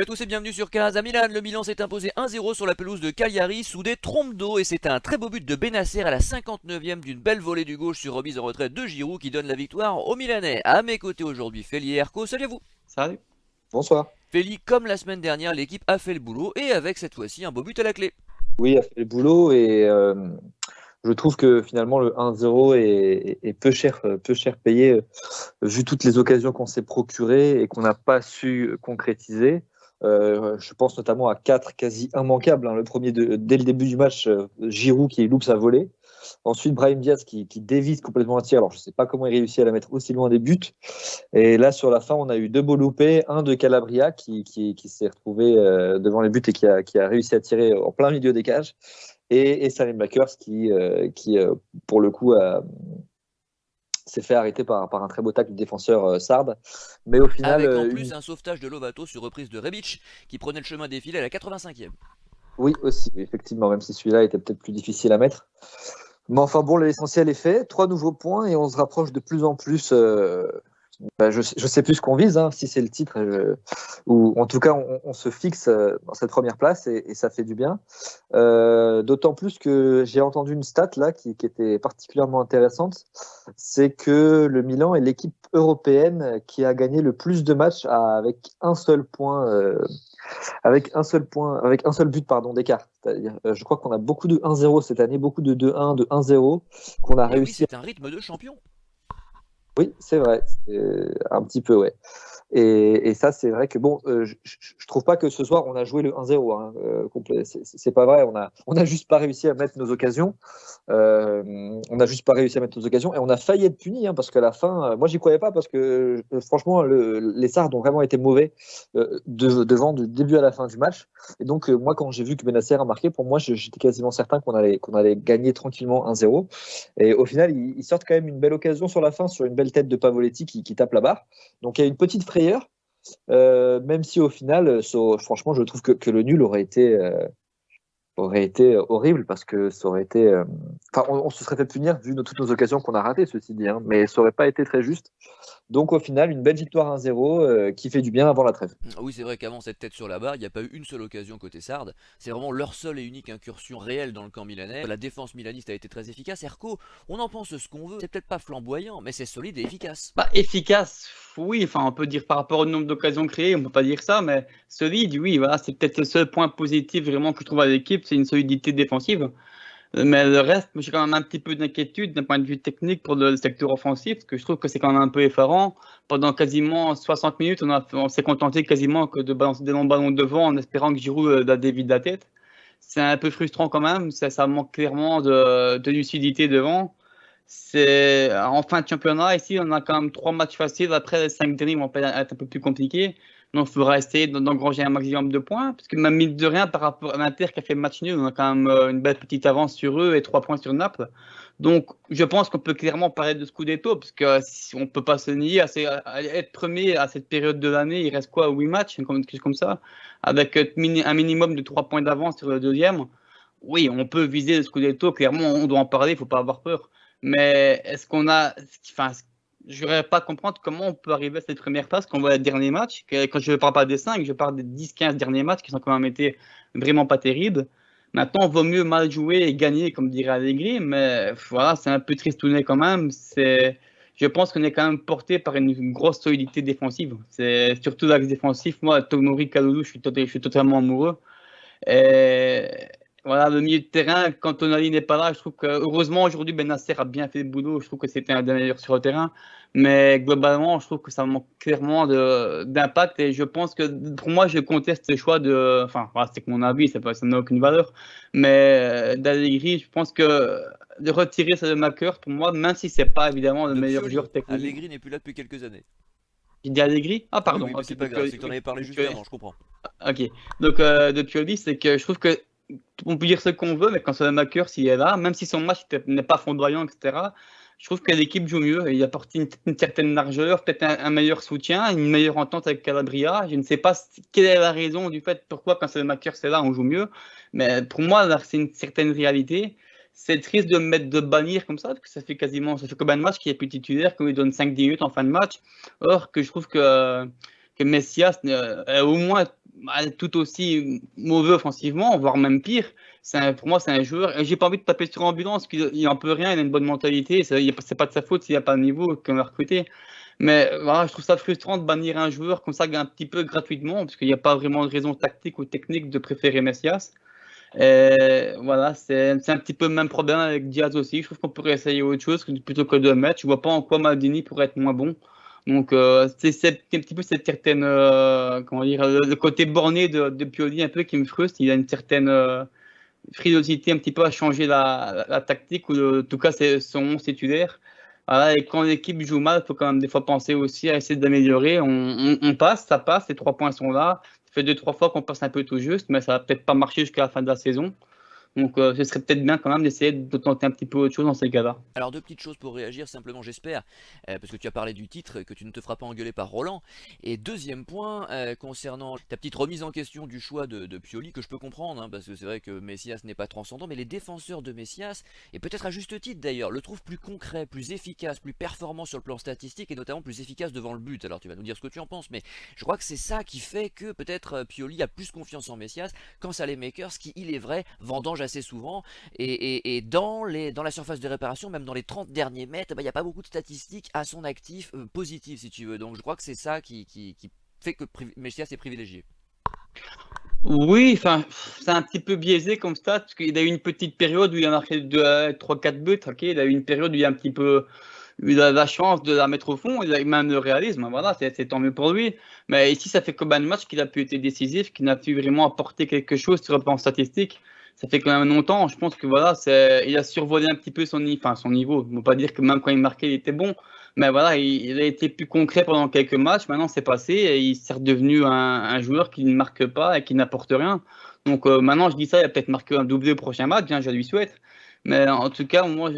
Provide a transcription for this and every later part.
tous et bienvenue sur Casa Milan. Le Milan s'est imposé 1-0 sur la pelouse de Cagliari sous des trompes d'eau et c'est un très beau but de Bennacer à la 59e d'une belle volée du gauche sur remise en retrait de Giroud qui donne la victoire aux Milanais. À mes côtés aujourd'hui, Feli et Erko. Salut à vous. Salut. Bonsoir. Feli, comme la semaine dernière, l'équipe a fait le boulot et avec cette fois-ci un beau but à la clé. Oui, a fait le boulot et je trouve que finalement le 1-0 est peu cher payé vu toutes les occasions qu'on s'est procurées et qu'on n'a pas su concrétiser. Je pense notamment à quatre quasi immanquables, hein. Le premier dès le début du match, Giroud qui loupe sa volée. Ensuite, Brahim Diaz qui dévisse complètement un tir. Alors, je ne sais pas comment il réussit à la mettre aussi loin des buts. Et là, sur la fin, on a eu deux beaux loupés. Un de Calabria qui s'est retrouvé devant les buts et qui a réussi à tirer en plein milieu des cages. Et Salim Bakers pour le coup, s'est fait arrêter par un très beau tacle du défenseur Sard. Mais au final, Avec en plus un sauvetage de Lovato sur reprise de Rebic qui prenait le chemin des filets à la 85e. oui, aussi, effectivement, même si celui-là était peut-être plus difficile à mettre. Mais enfin bon, l'essentiel est fait. 3 nouveaux points et on se rapproche de plus en plus. Je sais plus ce qu'on vise, hein, si c'est le titre, ou en tout cas on se fixe dans cette première place et ça fait du bien. D'autant plus que j'ai entendu une stat là qui était particulièrement intéressante, c'est que le Milan est l'équipe européenne qui a gagné le plus de matchs avec un seul point, avec un seul but pardon d'écart. C'est-à-dire, je crois qu'on a beaucoup de 1-0 cette année, beaucoup de 2-1, de 1-0 qu'on a Et oui, réussi. c'est un rythme de champion. Oui, c'est vrai, un petit peu, ouais. Et ça, c'est vrai que bon, je trouve pas que ce soir on a joué le 1-0 hein, complet. C'est pas vrai. On a juste pas réussi à mettre nos occasions. On a juste pas réussi à mettre nos occasions et on a failli être puni hein, parce qu'à la fin, moi j'y croyais pas parce que franchement les Sards ont vraiment été mauvais devant du début à la fin du match. Et donc moi quand j'ai vu que Benacer a marqué, pour moi j'étais quasiment certain qu'on allait gagner tranquillement 1-0. Et au final, ils sortent quand même une belle occasion sur la fin, sur une belle tête de Pavoletti qui tape la barre. Donc il y a une petite frayeur, même si au final, franchement, je trouve que le nul aurait été horrible parce que ça aurait été. Enfin, on se serait fait punir vu toutes nos occasions qu'on a ratées, ceci dit, hein, mais ça aurait pas été très juste. Donc au final, une belle victoire 1-0 qui fait du bien avant la trêve. Oui, c'est vrai qu'avant cette tête sur la barre, il n'y a pas eu une seule occasion côté Sardes. C'est vraiment leur seule et unique incursion réelle dans le camp milanais. La défense milaniste a été très efficace. Erco, on en pense ce qu'on veut. C'est peut-être pas flamboyant, mais c'est solide et efficace. Efficace, oui, enfin on peut dire par rapport au nombre d'occasions créées, on peut pas dire ça, mais solide, oui, voilà, c'est peut-être le seul point positif vraiment que je trouve à l'équipe, c'est une solidité défensive. Mais le reste, j'ai quand même un petit peu d'inquiétude d'un point de vue technique pour le secteur offensif, parce que je trouve que c'est quand même un peu effarant. Pendant quasiment 60 minutes, on s'est contenté quasiment que de balancer des longs ballons devant en espérant que Giroud la dévide la tête. C'est un peu frustrant quand même, ça manque clairement de lucidité devant. C'est en fin de championnat, ici, on a quand même 3 matchs faciles. Après, les 5 derniers vont être un peu plus compliqués. Donc, il faudra essayer d'engranger un maximum de points. Parce que même mine de rien, par rapport à l'Inter qui a fait le match nul, on a quand même une belle petite avance sur eux et 3 points sur Naples. Donc, je pense qu'on peut clairement parler de Scudetto, parce que si on ne peut pas se nier à être premier à cette période de l'année. Il reste quoi, 8 matchs, quelque chose comme ça, avec un minimum de 3 points d'avance sur le deuxième. Oui, on peut viser le Scudetto. Clairement, on doit en parler, il ne faut pas avoir peur. Mais est-ce qu'on a. Enfin, je n'arrive pas à comprendre comment on peut arriver à cette première place quand on voit les derniers matchs. Quand je ne parle pas des 5, je parle des 10-15 derniers matchs qui sont quand même été vraiment pas terribles. Maintenant, il vaut mieux mal jouer et gagner, comme dirait Allegri, mais voilà, c'est un peu tristouné quand même. Je pense qu'on est quand même porté par une grosse solidité défensive. C'est surtout l'axe défensif. Moi, Tomori Kalulu, je suis totalement amoureux. Et voilà, le milieu de terrain, quand Tonali n'est pas là, je trouve que heureusement aujourd'hui Bennacer a bien fait le boulot. Je trouve que c'était un des meilleurs sur le terrain. Mais globalement, je trouve que ça manque clairement d'impact. Et je pense que pour moi, je conteste le choix de. Enfin, voilà, c'est que mon avis, ça n'a aucune valeur. Mais d'Allegri, je pense que de retirer Salemaker, pour moi, même si c'est pas évidemment le De meilleur Pioli. joueur technique. Allegri n'est plus là depuis quelques années. J'ai dit Allegri? Ah, Oui, pardon. oui, mais Ok, c'est de pas grave, c'est Pioli. que tu en avais parlé De juste Pioli. avant, je comprends. Ok. Donc, de Pioli, c'est que je trouve que on peut dire ce qu'on veut, mais quand Salamaker, s'il est là, même si son match n'est pas flamboyant, etc., je trouve que l'équipe joue mieux. Il apporte une certaine largeur, peut-être un meilleur soutien, une meilleure entente avec Calabria. Je ne sais pas quelle est la raison du fait pourquoi, quand Salamaker c'est là, on joue mieux. Mais pour moi, là, c'est une certaine réalité. C'est triste de me mettre de bannir comme ça, parce que ça fait combien de matchs qu'il est plus titulaire, qu'on lui donne 5-10 minutes en fin de match. Or, que je trouve que Messias est au moins tout aussi mauvais offensivement, voire même pire. Pour moi, c'est un joueur. Et j'ai pas envie de taper sur ambulance, qu'il en peut rien, il a une bonne mentalité. C'est pas de sa faute s'il n'y a pas de niveau qu'on a recruté. Mais voilà, je trouve ça frustrant de bannir un joueur comme ça un petit peu gratuitement, parce qu'il n'y a pas vraiment de raison tactique ou technique de préférer Messias. Et voilà, c'est un petit peu le même problème avec Diaz aussi. Je trouve qu'on pourrait essayer autre chose plutôt que de le mettre. Je vois pas en quoi Maldini pourrait être moins bon. Donc c'est un petit peu cette certaine, comment dire, le côté borné de Pioli un peu qui me frustre. Il a une certaine frilosité un petit peu à changer la tactique, ou en tout cas c'est son 11 titulaire. Voilà, et quand l'équipe joue mal, il faut quand même des fois penser aussi à essayer d'améliorer. On passe, ça passe, les 3 points sont là. Ça fait 2-3 fois qu'on passe un peu tout juste, mais ça va peut-être pas marcher jusqu'à la fin de la saison. Donc ce serait peut-être bien quand même d'essayer de tenter un petit peu autre chose dans ces cas-là. Alors deux petites choses pour réagir simplement j'espère, parce que tu as parlé du titre, que tu ne te feras pas engueuler par Roland. Et deuxième point, concernant ta petite remise en question du choix de Pioli, que je peux comprendre, hein, parce que c'est vrai que Messias n'est pas transcendant, mais les défenseurs de Messias, et peut-être à juste titre d'ailleurs, le trouvent plus concret, plus efficace, plus performant sur le plan statistique, et notamment plus efficace devant le but. Alors tu vas nous dire ce que tu en penses, mais je crois que c'est ça qui fait que peut-être Pioli a plus confiance en Messias, quand ça les makers, qui il est vrai, vendangent assez souvent. Et dans la surface de réparation, même dans les 30 derniers mètres, il n'y a pas beaucoup de statistiques à son actif positives, si tu veux. Donc je crois que c'est ça qui fait que Messias est privilégié. Oui, enfin, c'est un petit peu biaisé comme ça, parce qu'il a eu une petite période où il a marqué 3-4 buts. Ok, il a eu une période où il a un petit peu eu la chance de la mettre au fond, il a eu même le réalisme. Voilà, c'est tant mieux pour lui. Mais ici, ça fait combien de matchs qu'il a pu être décisif, qu'il n'a pu vraiment apporter quelque chose sur le plan statistique. Ça fait quand même longtemps. Je pense que voilà, il a survolé un petit peu son niveau. On ne peut pas dire que même quand il marquait, il était bon. Mais voilà, il a été plus concret pendant quelques matchs. Maintenant, c'est passé et il s'est redevenu un joueur qui ne marque pas et qui n'apporte rien. Donc maintenant, je dis ça, il va peut-être marquer un doublé au prochain match, bien, je lui souhaite. Mais en tout cas, moi,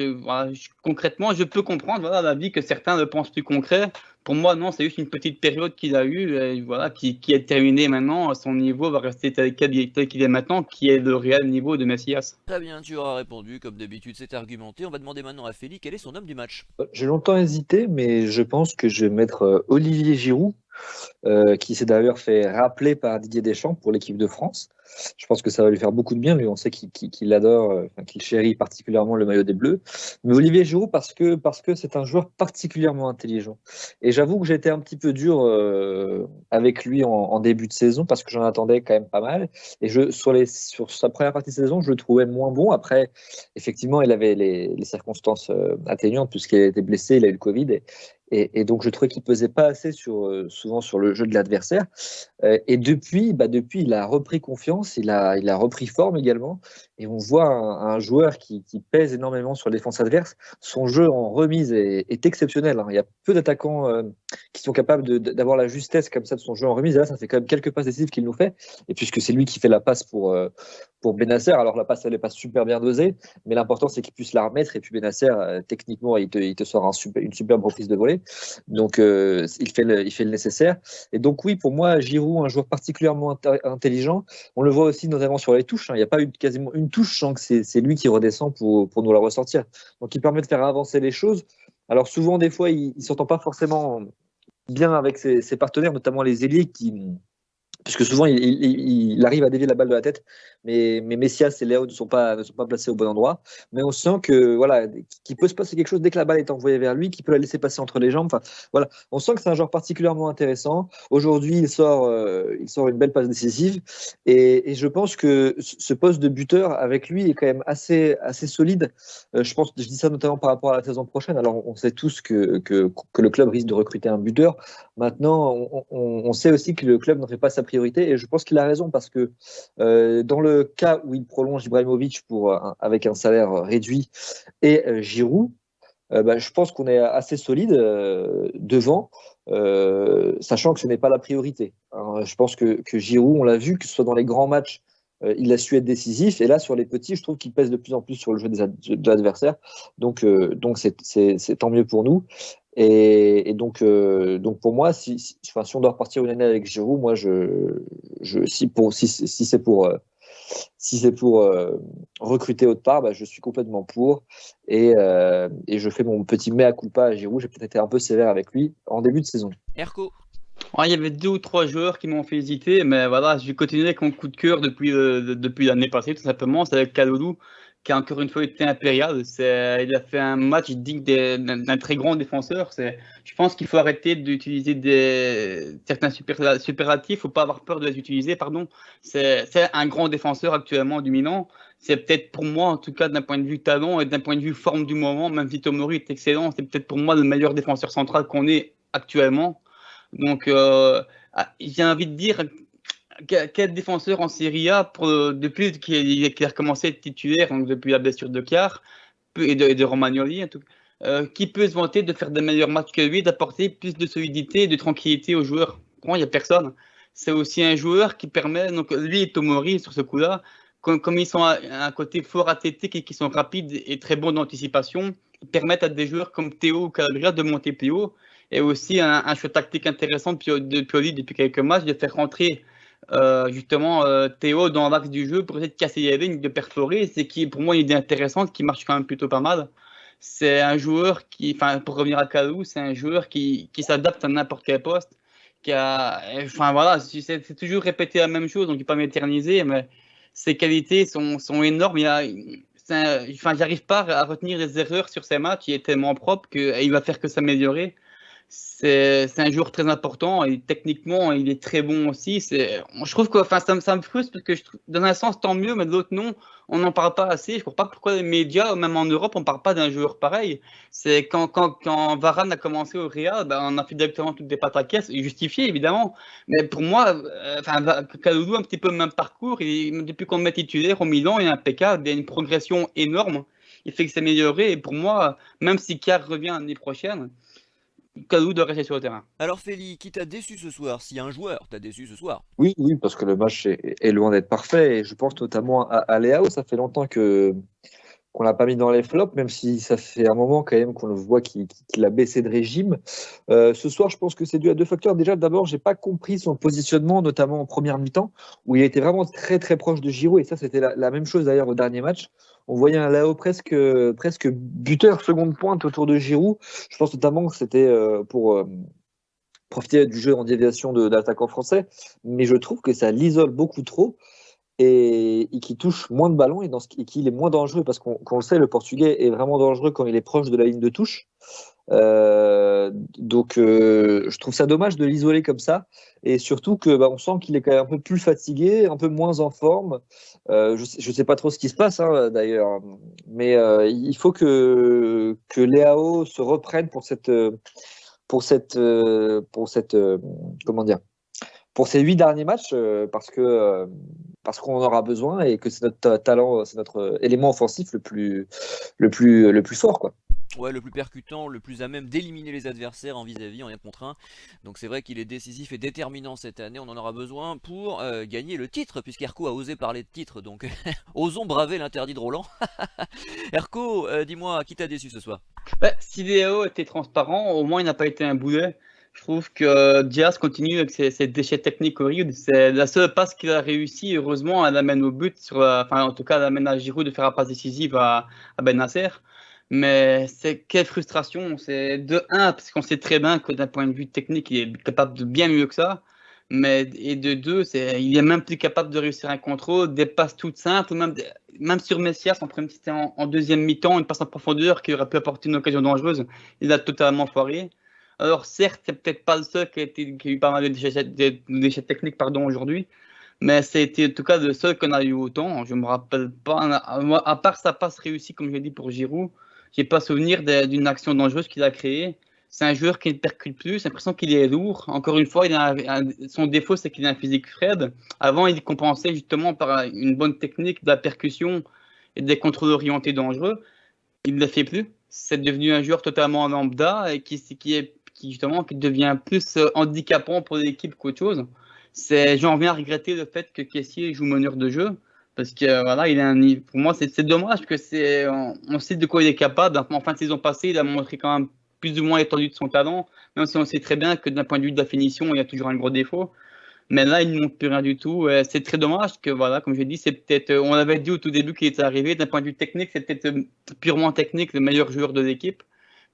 concrètement, je peux comprendre voilà, l'avis que certains le pensent plus concret. Pour moi, non, c'est juste une petite période qu'il a eue, et voilà, qui est terminée maintenant. Son niveau va rester tel qu'il est maintenant, qui est le réel niveau de Messias. Très bien, tu auras répondu, comme d'habitude c'est argumenté. On va demander maintenant à Félix quel est son homme du match. J'ai longtemps hésité, mais je pense que je vais mettre Olivier Giroud, qui s'est d'ailleurs fait rappeler par Didier Deschamps pour l'équipe de France. Je pense que ça va lui faire beaucoup de bien. Lui, on sait qu'il adore, qu'il chérit particulièrement le maillot des Bleus. Mais Olivier Giroud, parce que c'est un joueur particulièrement intelligent. Et j'avoue que j'ai été un petit peu dur avec lui en début de saison, parce que j'en attendais quand même pas mal. Et sur sa première partie de saison, je le trouvais moins bon. Après, effectivement, il avait les circonstances atténuantes, puisqu'il a été blessé, il a eu le Covid. Et donc, je trouvais qu'il pesait pas assez souvent sur le jeu de l'adversaire. Et depuis, il a repris confiance, il a repris forme également. Et on voit un joueur qui pèse énormément sur la défense adverse. Son jeu en remise est exceptionnel, hein. Il y a peu d'attaquants qui sont capables d'avoir la justesse comme ça de son jeu en remise. Et là, ça fait quand même quelques passes décisives qu'il nous fait. Et puisque c'est lui qui fait la passe pour Benasser, alors la passe, elle n'est pas super bien dosée, mais l'important, c'est qu'il puisse la remettre. Et puis Benasser, techniquement, il te sort une superbe reprise de volée. Donc, il fait le nécessaire. Et donc, oui, pour moi, Giroud, un joueur particulièrement intelligent. On le voit aussi notamment sur les touches, hein. Il n'y a pas eu quasiment une touche sans que c'est lui qui redescend pour nous la ressortir. Donc, il permet de faire avancer les choses. Alors, souvent, des fois, il ne s'entend pas forcément bien avec ses partenaires, notamment les ailiers puisque souvent il arrive à dévier la balle de la tête, mais Messias et Léo ne sont pas placés au bon endroit. Mais on sent que voilà, qu'il peut se passer quelque chose dès que la balle est envoyée vers lui, qu'il peut la laisser passer entre les jambes. Enfin, voilà, on sent que c'est un joueur particulièrement intéressant. Aujourd'hui, il sort une belle passe décisive, et je pense que ce poste de buteur avec lui est quand même assez solide. Je dis ça notamment par rapport à la saison prochaine. Alors, on sait tous que le club risque de recruter un buteur. Maintenant, on sait aussi que le club n'en fait pas sa priorité, et je pense qu'il a raison, parce que dans le cas où il prolonge Ibrahimovic avec un salaire réduit et Giroud, je pense qu'on est assez solide devant, sachant que ce n'est pas la priorité. Alors, je pense que Giroud, on l'a vu, que ce soit dans les grands matchs, il a su être décisif, et là sur les petits, je trouve qu'il pèse de plus en plus sur le jeu de l'adversaire. Donc c'est tant mieux pour nous. Et donc pour moi, si on doit repartir une année avec Giroud, moi si c'est pour recruter autre part, je suis complètement pour, et je fais mon petit mea culpa à Giroud. J'ai peut-être été un peu sévère avec lui en début de saison. Erco. Ouais, il y avait 2 ou 3 joueurs qui m'ont fait hésiter, mais voilà, je vais continuer avec mon coup de cœur depuis l'année passée, tout simplement. C'est avec Kalulu, qui a encore une fois été impérial. Il a fait un match digne d'un très grand défenseur. Je pense qu'il faut arrêter d'utiliser certains superlatifs, faut pas avoir peur de les utiliser, pardon. C'est un grand défenseur actuellement du Milan. C'est peut-être pour moi, en tout cas, d'un point de vue talent et d'un point de vue forme du moment, même si Tomori est excellent, c'est peut-être pour moi le meilleur défenseur central qu'on ait actuellement. Donc, j'ai envie de dire, quel défenseur en Serie A, depuis qu'il a recommencé à être titulaire, donc depuis la blessure de Chiar et de Romagnoli, qui peut se vanter de faire des meilleurs matchs que lui, d'apporter plus de solidité et de tranquillité aux joueurs? Pour moi, il n'y a personne. C'est aussi un joueur qui permet, donc lui et Tomori, sur ce coup-là, comme ils sont à un côté fort athlétique et qui sont rapides et très bons d'anticipation, ils permettent à des joueurs comme Théo ou Calabria de monter plus haut. Et aussi un choix tactique intéressant de Pioli depuis quelques matchs, de faire rentrer justement Théo dans l'axe du jeu pour essayer de casser les lignes, de perforer. C'est qui, pour moi, une idée intéressante qui marche quand même plutôt pas mal. C'est un joueur qui, enfin, pour revenir à Kalou, c'est un joueur qui s'adapte à n'importe quel poste. Enfin voilà, c'est toujours répéter la même chose, donc je ne vais pas m'éterniser, mais ses qualités sont énormes. Enfin, j'arrive pas à retenir les erreurs sur ses matchs. Il est tellement propre qu'il va faire que s'améliorer. C'est un joueur très important et techniquement, il est très bon aussi. Je trouve que enfin, ça me frustre parce que dans un sens, tant mieux, mais de l'autre, non, on n'en parle pas assez. Je ne comprends pas pourquoi les médias, même en Europe, on ne parle pas d'un joueur pareil. C'est quand Varane a commencé au Real, ben, on a fait directement toutes des pattes à caisse, justifié évidemment. Mais pour moi, Kalulu a un petit peu le même parcours. Depuis qu'on le met titulaire au Milan, il est impeccable, il y a une progression énorme. Il fait que s'améliorer. Et pour moi, même si Kiar revient l'année prochaine, Kalou doit rester sur le terrain. Alors Feli, qui t'a déçu ce soir? Si un joueur t'a déçu ce soir. Oui, oui, parce que le match est loin d'être parfait. Et je pense notamment à Léao. Ça fait longtemps qu'on l'a pas mis dans les flops, même si ça fait un moment quand même qu'on le voit qu'il a baissé de régime. Ce soir, je pense que c'est dû à 2 facteurs. Déjà, d'abord, j'ai pas compris son positionnement, notamment en première mi-temps, où il était vraiment très très proche de Giroud. Et ça, c'était la même chose d'ailleurs au dernier match. On voyait un Léao presque buteur seconde pointe autour de Giroud. Je pense notamment que c'était pour profiter du jeu en déviation de l'attaquant français, mais je trouve que ça l'isole beaucoup trop et qu'il touche moins de ballons et qu'il est moins dangereux parce qu'on le sait, le Portugais est vraiment dangereux quand il est proche de la ligne de touche. Donc je trouve ça dommage de l'isoler comme ça et surtout que on sent qu'il est quand même un peu plus fatigué, un peu moins en forme. Je sais pas trop ce qui se passe d'ailleurs, mais il faut que Léao se reprenne comment dire, pour ces 8 derniers matchs parce qu'on en aura besoin et que c'est notre talent, c'est notre élément offensif le plus fort, quoi. Ouais, le plus percutant, le plus à même d'éliminer les adversaires en vis-à-vis, en 1 contre 1. Donc c'est vrai qu'il est décisif et déterminant cette année, on en aura besoin pour gagner le titre, puisqu'Erco a osé parler de titre, donc osons braver l'interdit de Roland. Erco, dis-moi, qui t'a déçu ce soir? Si Léo était transparent, au moins il n'a pas été un boulet. Je trouve que Diaz continue avec ses déchets techniques horribles. C'est la seule passe qu'il a réussi, heureusement, elle amène au but, enfin en tout cas elle amène à Giroud de faire la passe décisive à Ben Nasser. Mais quelle frustration. C'est de un, parce qu'on sait très bien que d'un point de vue technique, il est capable de bien mieux que ça. Et de deux, il est même plus capable de réussir un contrôle, des passes toutes simples, même sur Messias, c'était en deuxième mi-temps, une passe en profondeur qui aurait pu apporter une occasion dangereuse, il a totalement foiré. Alors certes, c'est peut-être pas le seul qui a eu pas mal de déchets techniques aujourd'hui, mais c'était en tout cas le seul qu'on a eu autant. Je me rappelle pas, à part sa passe réussie, comme je l'ai dit pour Giroud, j'ai pas souvenir d'une action dangereuse qu'il a créée. C'est un joueur qui ne percute plus, j'ai l'impression qu'il est lourd. Encore une fois, son défaut, c'est qu'il a un physique Fred. Avant, il compensait justement par une bonne technique de la percussion et des contrôles orientés dangereux. Il ne le fait plus. C'est devenu un joueur totalement lambda et qui devient plus handicapant pour l'équipe qu'autre chose. J'en viens à regretter le fait que Kessié joue meneur de jeu. Parce que voilà, pour moi, c'est dommage que on sait de quoi il est capable. En fin de saison passée, il a montré quand même plus ou moins l'étendue de son talent, même si on sait très bien que d'un point de vue de la finition, il y a toujours un gros défaut. Mais là, il ne montre plus rien du tout. C'est très dommage que, voilà, comme je dit, c'est peut-être, on avait dit au tout début qu'il était arrivé, d'un point de vue technique, c'est peut-être purement technique, le meilleur joueur de l'équipe.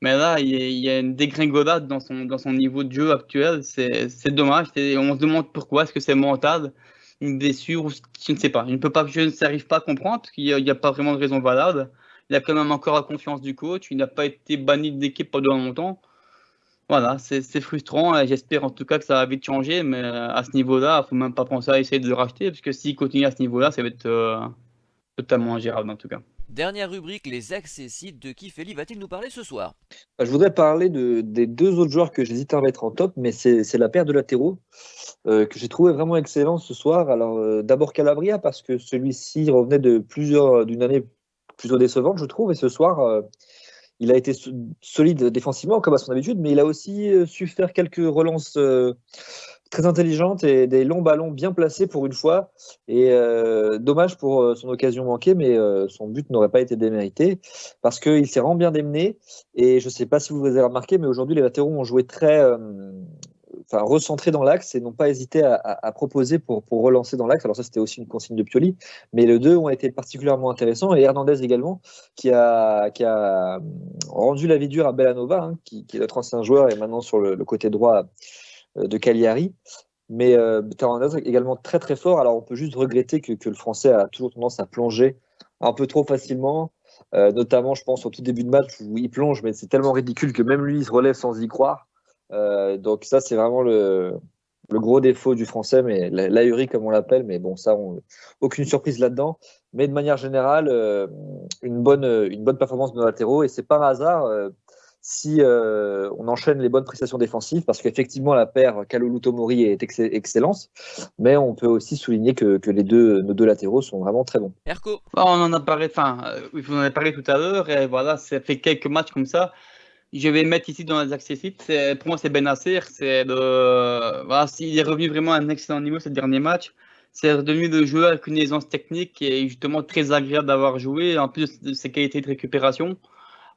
Mais là, il y a une dégringolade dans son niveau de jeu actuel. C'est dommage. On se demande pourquoi. Est-ce que c'est mental, une blessure ou je ne sais pas. Je ne n'arrive pas à comprendre parce qu'il n'y a pas vraiment de raison valable. Il a quand même encore la confiance du coach. Il n'a pas été banni de l'équipe pendant longtemps. Voilà, c'est frustrant. Et j'espère en tout cas que ça va vite changer. Mais à ce niveau-là, il ne faut même pas penser à essayer de le racheter parce que s'il continue à ce niveau-là, ça va être totalement ingérable en tout cas. Dernière rubrique, les accessites. De qui Feli va-t-il nous parler ce soir? Je voudrais parler des deux autres joueurs que j'hésite à mettre en top, mais c'est la paire de latéraux que j'ai trouvé vraiment excellent ce soir. Alors, d'abord Calabria, parce que celui-ci revenait d'une année plutôt décevante, je trouve, et ce soir, il a été solide défensivement, comme à son habitude, mais il a aussi su faire quelques relances très intelligentes et des longs ballons bien placés pour une fois. Et dommage pour son occasion manquée, mais son but n'aurait pas été démérité parce qu'il s'est vraiment bien démené. Et je ne sais pas si vous avez remarqué, mais aujourd'hui, les latéraux ont joué très recentrés dans l'axe et n'ont pas hésité à proposer pour relancer dans l'axe. Alors ça, c'était aussi une consigne de Pioli, mais les deux ont été particulièrement intéressants. Et Hernandez également, qui a rendu la vie dure à Bellanova, hein, qui est notre ancien joueur et maintenant sur le côté droit de Cagliari. Mais Hernandez est également très très fort. Alors on peut juste regretter que le Français a toujours tendance à plonger un peu trop facilement. Notamment, je pense, au tout début de match où il plonge, mais c'est tellement ridicule que même lui, il se relève sans y croire. Donc ça, c'est vraiment le gros défaut du français, mais l'ahurie comme on l'appelle. Mais bon, ça, aucune surprise là-dedans. Mais de manière générale, une bonne performance de nos latéraux. Et c'est par hasard si on enchaîne les bonnes prestations défensives, parce qu'effectivement, la paire Kalulu-Tomori est excellente. Mais on peut aussi souligner que nos deux latéraux sont vraiment très bons. Erco. On en a parlé, vous en avez parlé tout à l'heure, et voilà, ça fait quelques matchs comme ça. Je vais mettre ici dans les accessites. Pour moi, c'est Benacer. Voilà, s'il est revenu vraiment à un excellent niveau ces derniers matchs. C'est devenu le joueur avec une aisance technique qui est justement très agréable d'avoir joué, en plus de ses qualités de récupération.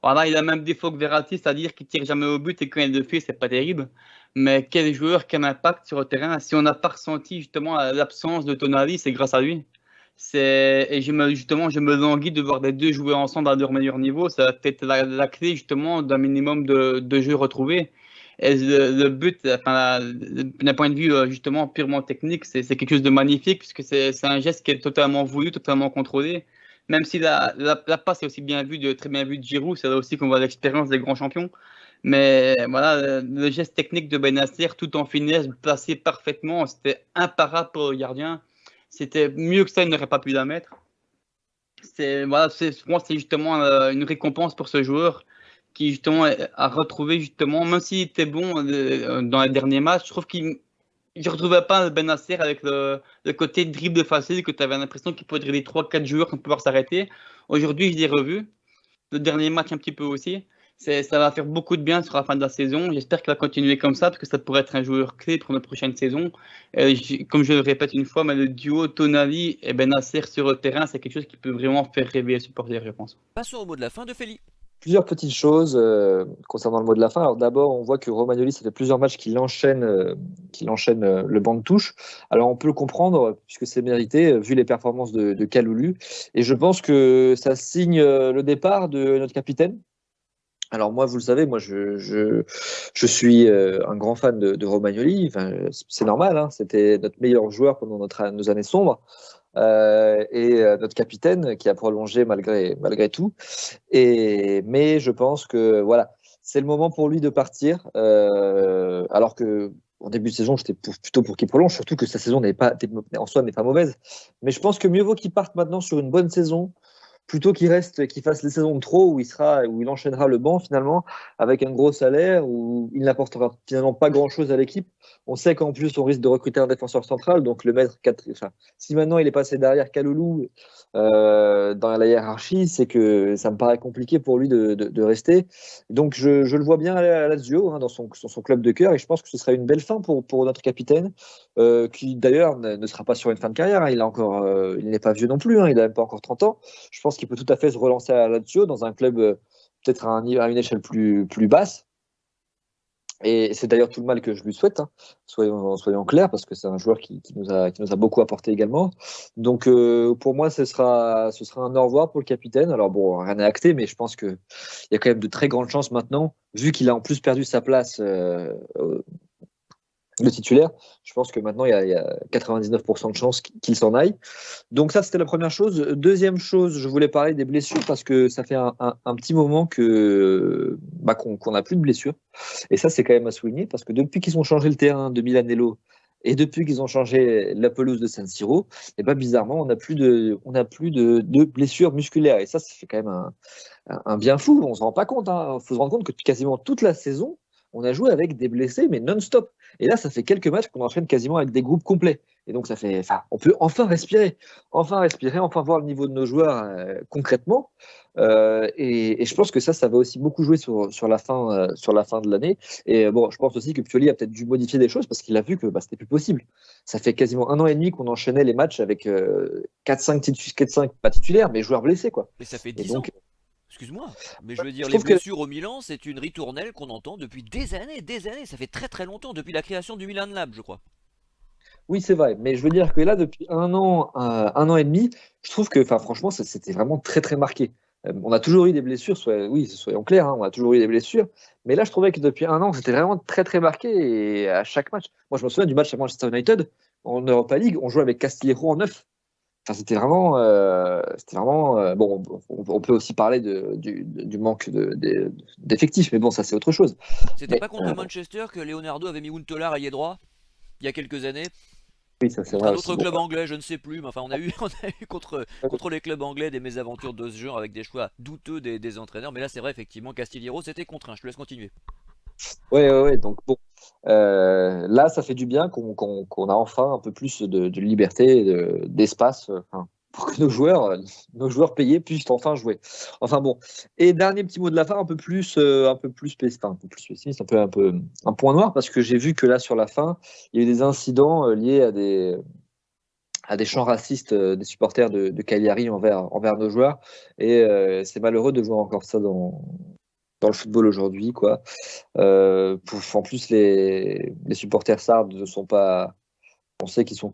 Voilà, il a même défaut que Verratti, c'est-à-dire qu'il tire jamais au but et quand il le fait, c'est pas terrible. Mais quel joueur, quel impact sur le terrain. Si on n'a pas ressenti justement l'absence de Tonali, c'est grâce à lui. Et justement, je me languis de voir les deux jouer ensemble à leur meilleur niveau. Ça va peut-être la clé justement d'un minimum de jeux retrouvés. Et le but, d'un point de vue justement purement technique, c'est quelque chose de magnifique puisque c'est un geste qui est totalement voulu, totalement contrôlé. Même si la passe est aussi bien vue, très bien vue de Giroud, c'est là aussi qu'on voit l'expérience des grands champions. Mais voilà, le geste technique de Benacer, tout en finesse, placé parfaitement, c'était imparable pour le gardien. C'était mieux que ça, il n'aurait pas pu la mettre. Voilà, pour moi, c'est justement une récompense pour ce joueur qui justement a retrouvé justement, même s'il était bon dans les derniers matchs, je trouve qu'il je ne retrouvais pas Benacer avec le côté dribble facile que tu avais l'impression qu'il pouvait dribbler 3-4 joueurs sans pouvoir s'arrêter. Aujourd'hui, je l'ai revu. Le dernier match un petit peu aussi. Ça va faire beaucoup de bien sur la fin de la saison. J'espère qu'il va continuer comme ça parce que ça pourrait être un joueur clé pour la prochaine saison. Comme je le répète une fois, mais le duo Tonali et Benacer sur le terrain, c'est quelque chose qui peut vraiment faire rêver les supporters, je pense. Passons au mot de la fin de Feli. Plusieurs petites choses concernant le mot de la fin. Alors d'abord, on voit que Romagnoli, ça fait plusieurs matchs qu'il enchaîne le banc de touche. Alors on peut le comprendre puisque c'est mérité vu les performances de Kalulu. Et je pense que ça signe le départ de notre capitaine. Alors moi, vous le savez, moi je suis un grand fan de Romagnoli. Enfin, c'est normal, hein, c'était notre meilleur joueur pendant nos années sombres. Et notre capitaine qui a prolongé malgré tout. Mais je pense que voilà, c'est le moment pour lui de partir. Alors que en début de saison, j'étais plutôt pour qu'il prolonge, surtout que sa saison en soi n'est pas mauvaise. Mais je pense que mieux vaut qu'il parte maintenant sur une bonne saison plutôt qu'il fasse les saisons de trop où il enchaînera le banc finalement avec un gros salaire où il n'apportera finalement pas grand chose à l'équipe. On sait qu'en plus on risque de recruter un défenseur central, donc le mettre si maintenant il est passé derrière Kalulu dans la hiérarchie, c'est que ça me paraît compliqué pour lui de rester. Donc je le vois bien aller à Lazio, hein, dans son club de cœur, et je pense que ce serait une belle fin pour notre capitaine, qui d'ailleurs ne sera pas sur une fin de carrière, hein. Il n'est pas vieux non plus, hein, il n'a même pas encore 30 ans. Je pense qu'il peut tout à fait se relancer à Lazio dans un club peut-être à une échelle plus basse. Et c'est d'ailleurs tout le mal que je lui souhaite, hein. Soyons clairs, parce que c'est un joueur qui nous a beaucoup apporté également. Donc pour moi, ce sera un au revoir pour le capitaine. Alors bon, rien n'est acté, mais je pense qu'il y a quand même de très grandes chances maintenant, vu qu'il a en plus perdu sa place le titulaire. Je pense que maintenant, il y a 99% de chances qu'il s'en aille. Donc ça, c'était la première chose. Deuxième chose, je voulais parler des blessures parce que ça fait un petit moment qu'on n'a plus de blessures. Et ça, c'est quand même à souligner parce que depuis qu'ils ont changé le terrain de Milanello et depuis qu'ils ont changé la pelouse de San Siro, et ben bizarrement, on n'a plus de blessures musculaires. Et ça fait quand même un bien fou. On se rend pas compte, hein. Faut se rendre compte que quasiment toute la saison, on a joué avec des blessés, mais non-stop. Et là, ça fait quelques matchs qu'on enchaîne quasiment avec des groupes complets. Et donc, on peut enfin respirer, enfin voir le niveau de nos joueurs concrètement. Et je pense que ça va aussi beaucoup jouer sur la fin de l'année. Et bon, je pense aussi que Pioli a peut-être dû modifier des choses parce qu'il a vu que c'était plus possible. Ça fait quasiment 1 an et demi qu'on enchaînait les matchs avec 4-5 pas titulaires, mais joueurs blessés, quoi. Mais ça fait Et 10 ans. donc, Excuse-moi, mais je veux dire, je les trouve que blessures au Milan, c'est une ritournelle qu'on entend depuis des années, des années. Ça fait très très longtemps, depuis la création du Milan Lab, je crois. oui, c'est vrai, mais je veux dire que là, depuis 1 an et demi, je trouve que, franchement, c'était vraiment très très marqué. On a toujours eu des blessures, soyons clairs, hein, on a toujours eu des blessures, mais là, je trouvais que depuis 1 an, c'était vraiment très très marqué et à chaque match. Moi, je me souviens du match à Manchester United en Europa League, on jouait avec Castillejo en neuf. Enfin, c'était vraiment bon. On peut aussi parler du manque d'effectifs, mais bon, ça c'est autre chose. C'était Mais pas contre Manchester que Leonardo avait mis Huntelaar ailier droit, il y a quelques années, oui, ça c'est contre vrai un aussi. autre Bon, club anglais, je ne sais plus, mais enfin on a eu contre les clubs anglais des mésaventures de ce genre avec des choix douteux des entraîneurs, mais là c'est vrai effectivement Castillejo c'était contraint, je te laisse continuer. ouais, ouais, ouais, donc bon, là, ça fait du bien qu'on a enfin un peu plus de liberté, d'espace, pour que nos joueurs payés puissent enfin jouer. Enfin bon. Et dernier petit mot de la fin, un peu plus pessimiste, un point noir, parce que j'ai vu que là, sur la fin, il y a eu des incidents liés à des chants racistes des supporters de Cagliari envers nos joueurs. Et c'est malheureux de voir encore ça dans le football aujourd'hui, quoi. En plus, les supporters sardes ne sont pas. On sait qu'ils sont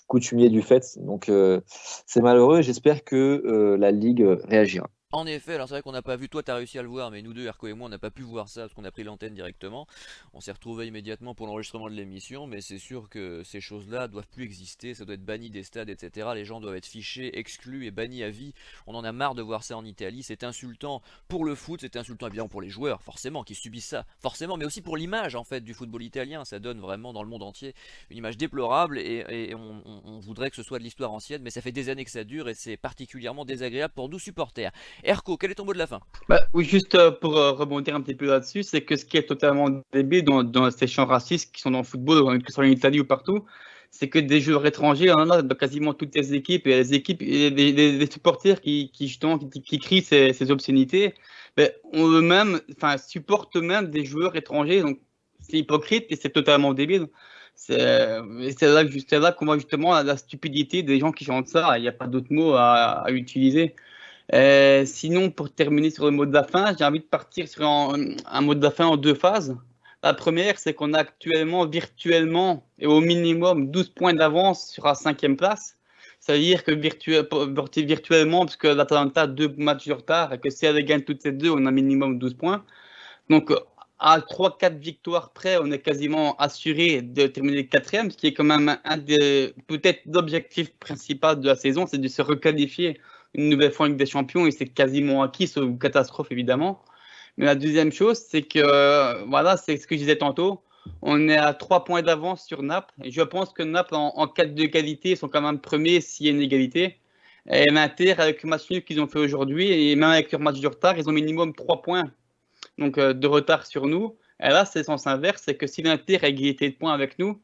coutumiers du fait, donc c'est malheureux. Et j'espère que la Ligue réagira. En effet, alors c'est vrai qu'on n'a pas vu, toi t'as réussi à le voir, mais nous deux, Erko et moi, on n'a pas pu voir ça parce qu'on a pris l'antenne directement. On s'est retrouvés immédiatement pour l'enregistrement de l'émission, mais c'est sûr que ces choses-là doivent plus exister, ça doit être banni des stades, etc. Les gens doivent être fichés, exclus et bannis à vie. On en a marre de voir ça en Italie, c'est insultant pour le foot, c'est insultant évidemment pour les joueurs, forcément, qui subissent ça, forcément, mais aussi pour l'image en fait du football italien. Ça donne vraiment dans le monde entier une image déplorable et on voudrait que ce soit de l'histoire ancienne, mais ça fait des années que ça dure et c'est particulièrement désagréable pour nous supporters. Erko, quel est ton mot de la fin? Bah, oui, juste pour rebondir un petit peu là-dessus, c'est que ce qui est totalement débile dans ces champs racistes qui sont dans le football, que ce soit en Italie ou partout, c'est que des joueurs étrangers, on en a dans quasiment toutes les équipes, et les équipes, et les supporters justement, qui crient ces obscénités, ben, on eux-mêmes, enfin, supportent eux-mêmes des joueurs étrangers, donc c'est hypocrite et c'est totalement débile. C'est là qu'on voit justement la stupidité des gens qui chantent ça, il n'y a pas d'autre mot à utiliser. Sinon, pour terminer sur le mot de la fin, j'ai envie de partir sur un mot de la fin en deux phases. La première, c'est qu'on a actuellement, virtuellement, et au minimum 12 points d'avance sur la 5e place. Ça veut dire que virtuellement, parce que l'Atalanta a 2 matchs de retard, et que si elle gagne toutes les deux, on a minimum 12 points. Donc, à 3-4 victoires près, on est quasiment assuré de terminer 4e, ce qui est quand même peut-être l'objectif principal de la saison, c'est de se requalifier une nouvelle fois en Ligue des Champions, et c'est quasiment acquis, sauf une catastrophe évidemment. Mais la deuxième chose, c'est que, voilà, c'est ce que je disais tantôt, on est à 3 points d'avance sur Naples, et je pense que Naples, en cas de qualité, sont quand même premiers s'il y a une égalité. Et l'Inter, avec le match nul qu'ils ont fait aujourd'hui, et même avec leur match de retard, ils ont minimum 3 points donc, de retard sur nous. Et là, c'est le sens inverse, c'est que si l'Inter a égalité de points avec nous,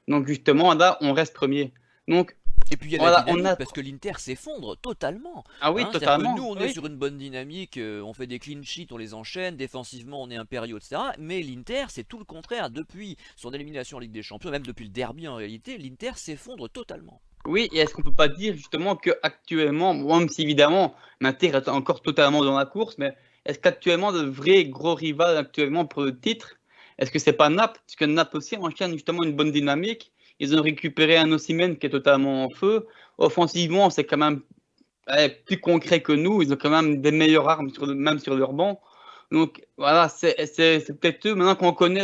donc justement, là, on reste premier. Donc, Et puis il y a voilà, la dynamique parce que l'Inter s'effondre totalement. Ah oui, C'est-à-dire que totalement. nous on est Oui. sur une bonne dynamique, on fait des clean sheets, on les enchaîne, défensivement on est impériaux, etc. Mais l'Inter c'est tout le contraire. Depuis son élimination en Ligue des Champions, même depuis le derby en réalité, l'Inter s'effondre totalement. Oui, et est-ce qu'on peut pas dire justement qu'actuellement, même si évidemment l'Inter est encore totalement dans la course, mais est-ce qu'actuellement le vrai gros rival actuellement pour le titre, Est-ce que c'est pas Naples? Parce que Naples aussi enchaîne justement une bonne dynamique. Ils ont récupéré un Osimhen qui est totalement en feu. Offensivement, c'est quand même plus concret que nous. Ils ont quand même des meilleures armes, même sur leur banc. Donc voilà, c'est peut-être eux, maintenant qu'on connaît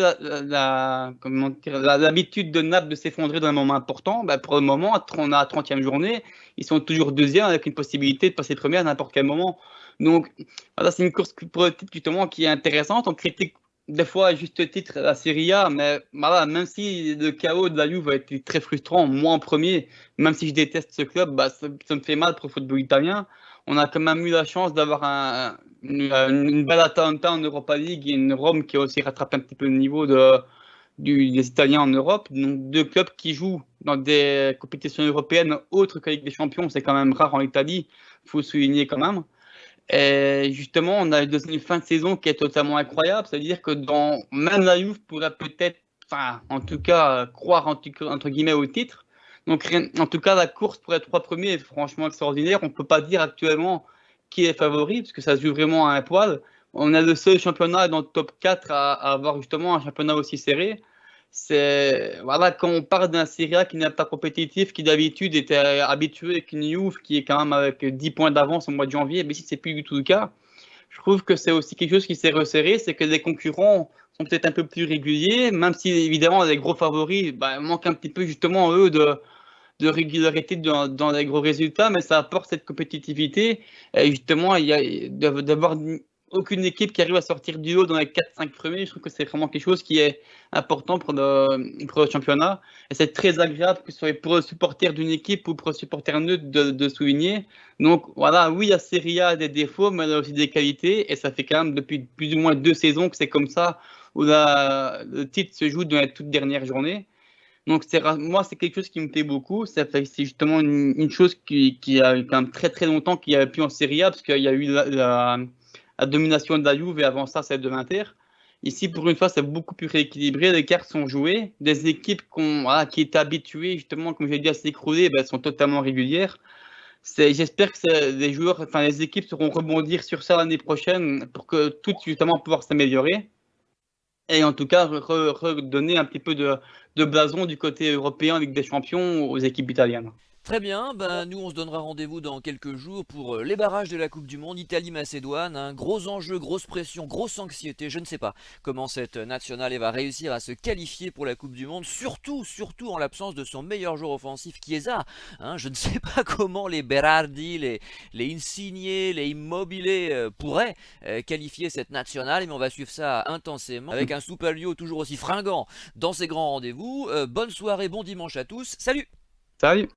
l'habitude de Naples de s'effondrer dans un moment important, ben pour le moment, on a la 30e journée, ils sont toujours deuxième avec une possibilité de passer première à n'importe quel moment. Donc voilà, c'est une course pour le titre justement qui est intéressante. On critique des fois à juste titre la Serie A, mais voilà, même si le chaos de la Juve a été très frustrant, moi en premier, même si je déteste ce club, bah, ça me fait mal pour le football italien. On a quand même eu la chance d'avoir une belle Atalanta en Europa League et une Rome qui a aussi rattrapé un petit peu le niveau des Italiens en Europe. Donc deux clubs qui jouent dans des compétitions européennes autres que la Ligue des Champions, c'est quand même rare en Italie, il faut le souligner quand même. Et justement, on a une fin de saison qui est totalement incroyable. C'est-à-dire que même la Juve pourrait peut-être, enfin, en tout cas, croire entre guillemets au titre. Donc, en tout cas, la course pour les 3 premiers est franchement extraordinaire. On ne peut pas dire actuellement qui est favori, parce que ça se joue vraiment à un poil. On est le seul championnat dans le top 4 à avoir justement un championnat aussi serré. Voilà, quand on parle d'un Serie A qui n'est pas compétitif, qui d'habitude était habitué avec une Juve qui est quand même avec 10 points d'avance au mois de janvier, mais si c'est plus du tout le cas, je trouve que c'est aussi quelque chose qui s'est resserré, c'est que les concurrents sont peut-être un peu plus réguliers, même si évidemment les gros favoris manquent un petit peu justement eux de régularité dans les gros résultats, mais ça apporte cette compétitivité. Et justement, il y a d'avoir aucune équipe qui arrive à sortir du lot dans les 4-5 premiers. Je trouve que c'est vraiment quelque chose qui est important pour le championnat. Et c'est très agréable, que ce soit pour le supporter d'une équipe ou pour le supporter neutre de souligner. Donc voilà, oui, la Serie A a des défauts, mais elle a aussi des qualités. Et ça fait quand même depuis plus ou moins 2 saisons que c'est comme ça, où le titre se joue dans les toutes dernières journées. Donc moi, c'est quelque chose qui me plaît beaucoup. C'est justement une chose qui a quand même très très longtemps qu'il n'y avait plus en Serie A, parce qu'il y a eu la domination de la Juve et avant ça, celle de l'Inter. Ici, pour une fois, c'est beaucoup plus rééquilibré. Les cartes sont jouées. Des équipes qui étaient habituées, justement, comme j'ai dit, à s'écrouler, sont totalement régulières. J'espère que les équipes sauront rebondir sur ça l'année prochaine pour que toutes, justement, pouvoir s'améliorer. Et en tout cas, redonner un petit peu de blason du côté européen Ligue des Champions aux équipes italiennes. Très bien, nous on se donnera rendez-vous dans quelques jours pour les barrages de la Coupe du Monde, Italie-Macédoine, un gros enjeu, grosse pression, grosse anxiété, je ne sais pas comment cette nationale va réussir à se qualifier pour la Coupe du Monde, surtout en l'absence de son meilleur joueur offensif Chiesa, je ne sais pas comment les Berardi, les Insigne, les Immobile pourraient qualifier cette nationale, mais on va suivre ça intensément avec un Superlio toujours aussi fringant dans ses grands rendez-vous. Bonne soirée, bon dimanche à tous, salut! Salut!